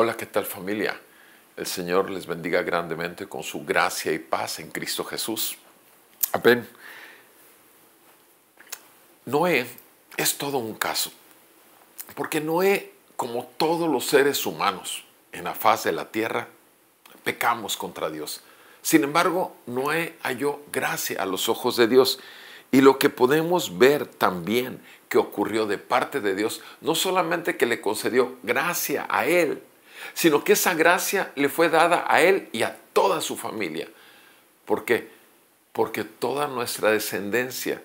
Hola, ¿qué tal familia? El Señor les bendiga grandemente con su gracia y paz en Cristo Jesús. Amén. Noé es todo un caso, porque Noé, como todos los seres humanos en la faz de la tierra, pecamos contra Dios. Sin embargo, Noé halló gracia a los ojos de Dios. Y lo que podemos ver también que ocurrió de parte de Dios, no solamente que le concedió gracia a él, sino que esa gracia le fue dada a él y a toda su familia. ¿Por qué? Porque toda nuestra descendencia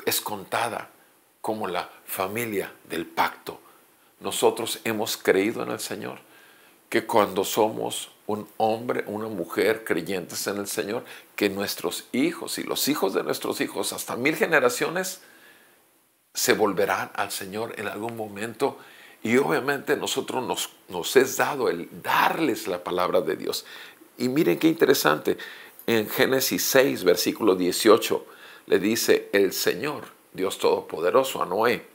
es contada como la familia del pacto. Nosotros hemos creído en el Señor, que cuando somos un hombre, una mujer creyentes en el Señor, que nuestros hijos y los hijos de nuestros hijos, hasta 1000 generaciones, se volverán al Señor en algún momento. Y obviamente nosotros nos es dado el darles la palabra de Dios. Y miren qué interesante, en Génesis 6, versículo 18, le dice el Señor, Dios Todopoderoso, a Noé: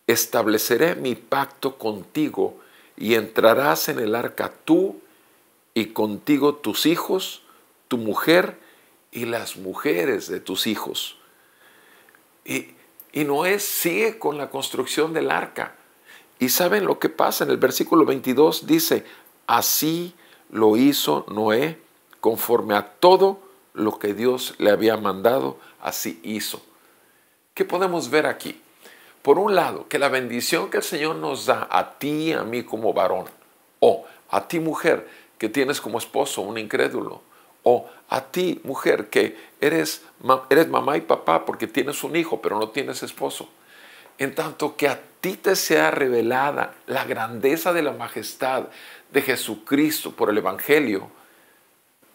estableceré mi pacto contigo y entrarás en el arca tú y contigo tus hijos, tu mujer y las mujeres de tus hijos. Y Noé sigue con la construcción del arca. ¿Y saben lo que pasa? En el versículo 22 dice: así lo hizo Noé, conforme a todo lo que Dios le había mandado, así hizo. ¿Qué podemos ver aquí? Por un lado, que la bendición que el Señor nos da a ti y a mí como varón, o a ti mujer que tienes como esposo un incrédulo, o a ti mujer que eres mamá y papá porque tienes un hijo pero no tienes esposo, en tanto que a ti te sea revelada la grandeza de la majestad de Jesucristo por el Evangelio,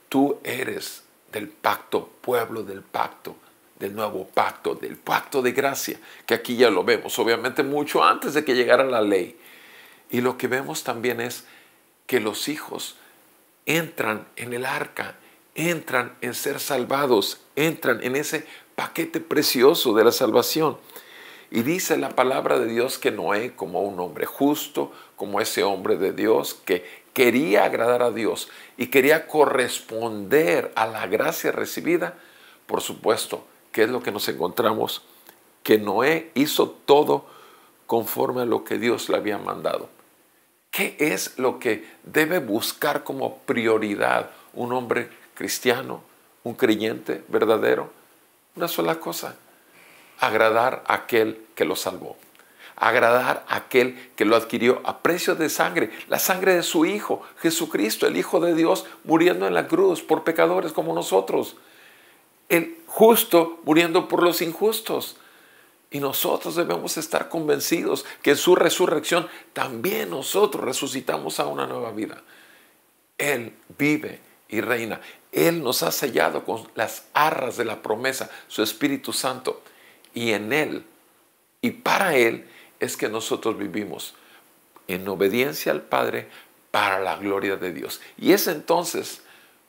tú eres del pacto, pueblo del pacto, del nuevo pacto, del pacto de gracia, que aquí ya lo vemos, obviamente mucho antes de que llegara la ley. Y lo que vemos también es que los hijos entran en el arca, entran en ser salvados, entran en ese paquete precioso de la salvación. Y dice la palabra de Dios que Noé, como un hombre justo, como ese hombre de Dios que quería agradar a Dios y quería corresponder a la gracia recibida, por supuesto, ¿qué es lo que nos encontramos? Que Noé hizo todo conforme a lo que Dios le había mandado. ¿Qué es lo que debe buscar como prioridad un hombre cristiano, un creyente verdadero? Una sola cosa: agradar a aquel que lo salvó, agradar a aquel que lo adquirió a precio de sangre, la sangre de su Hijo, Jesucristo, el Hijo de Dios, muriendo en la cruz por pecadores como nosotros, el justo muriendo por los injustos. Y nosotros debemos estar convencidos que en su resurrección también nosotros resucitamos a una nueva vida. Él vive y reina. Él nos ha sellado con las arras de la promesa, su Espíritu Santo. Y en Él y para Él es que nosotros vivimos en obediencia al Padre para la gloria de Dios. Y es entonces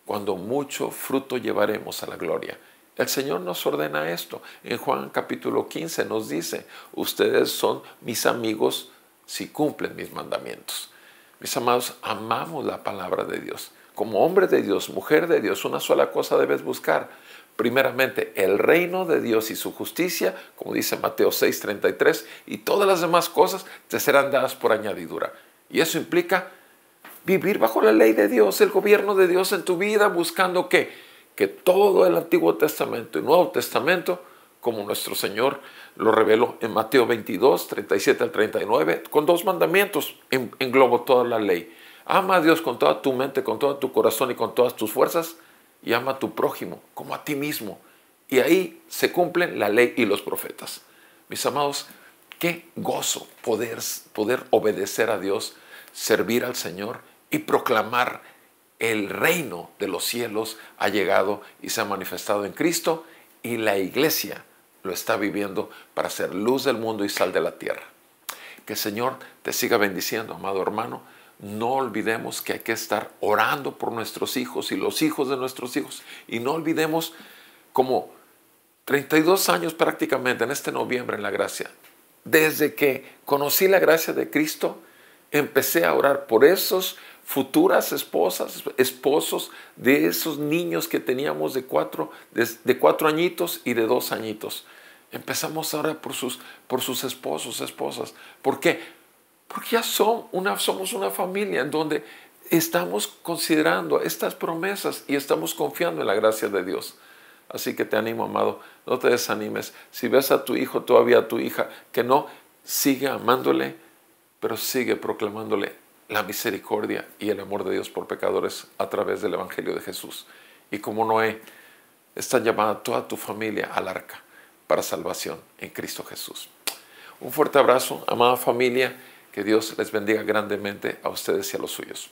cuando mucho fruto llevaremos a la gloria. El Señor nos ordena esto. En Juan capítulo 15 nos dice: ustedes son mis amigos si cumplen mis mandamientos. Mis amados, amamos la palabra de Dios. Como hombre de Dios, mujer de Dios, una sola cosa debes buscar. Primeramente, el reino de Dios y su justicia, como dice Mateo 6:33, y todas las demás cosas te serán dadas por añadidura. Y eso implica vivir bajo la ley de Dios, el gobierno de Dios en tu vida, buscando que todo el Antiguo Testamento y Nuevo Testamento, como nuestro Señor lo reveló en Mateo 22, 37 al 39, con 2 mandamientos englobo toda la ley. Ama a Dios con toda tu mente, con todo tu corazón y con todas tus fuerzas, y ama a tu prójimo como a ti mismo. Y ahí se cumplen la ley y los profetas. Mis amados, qué gozo poder obedecer a Dios, servir al Señor y proclamar: el reino de los cielos ha llegado y se ha manifestado en Cristo, y la iglesia lo está viviendo para ser luz del mundo y sal de la tierra. Que el Señor te siga bendiciendo, amado hermano. No olvidemos que hay que estar orando por nuestros hijos y los hijos de nuestros hijos. Y no olvidemos, como 32 años prácticamente en este noviembre en la gracia, desde que conocí la gracia de Cristo, empecé a orar por esos futuras esposas, esposos de esos niños que teníamos de 4 añitos y de 2 añitos. Empezamos a orar por sus esposos, esposas. ¿Por qué? Porque ya somos una familia en donde estamos considerando estas promesas y estamos confiando en la gracia de Dios. Así que te animo, amado, no te desanimes. Si ves a tu hijo, todavía a tu hija, que no, sigue amándole, pero sigue proclamándole la misericordia y el amor de Dios por pecadores a través del Evangelio de Jesús. Y como Noé, está llamada toda tu familia al arca para salvación en Cristo Jesús. Un fuerte abrazo, amada familia. Que Dios les bendiga grandemente a ustedes y a los suyos.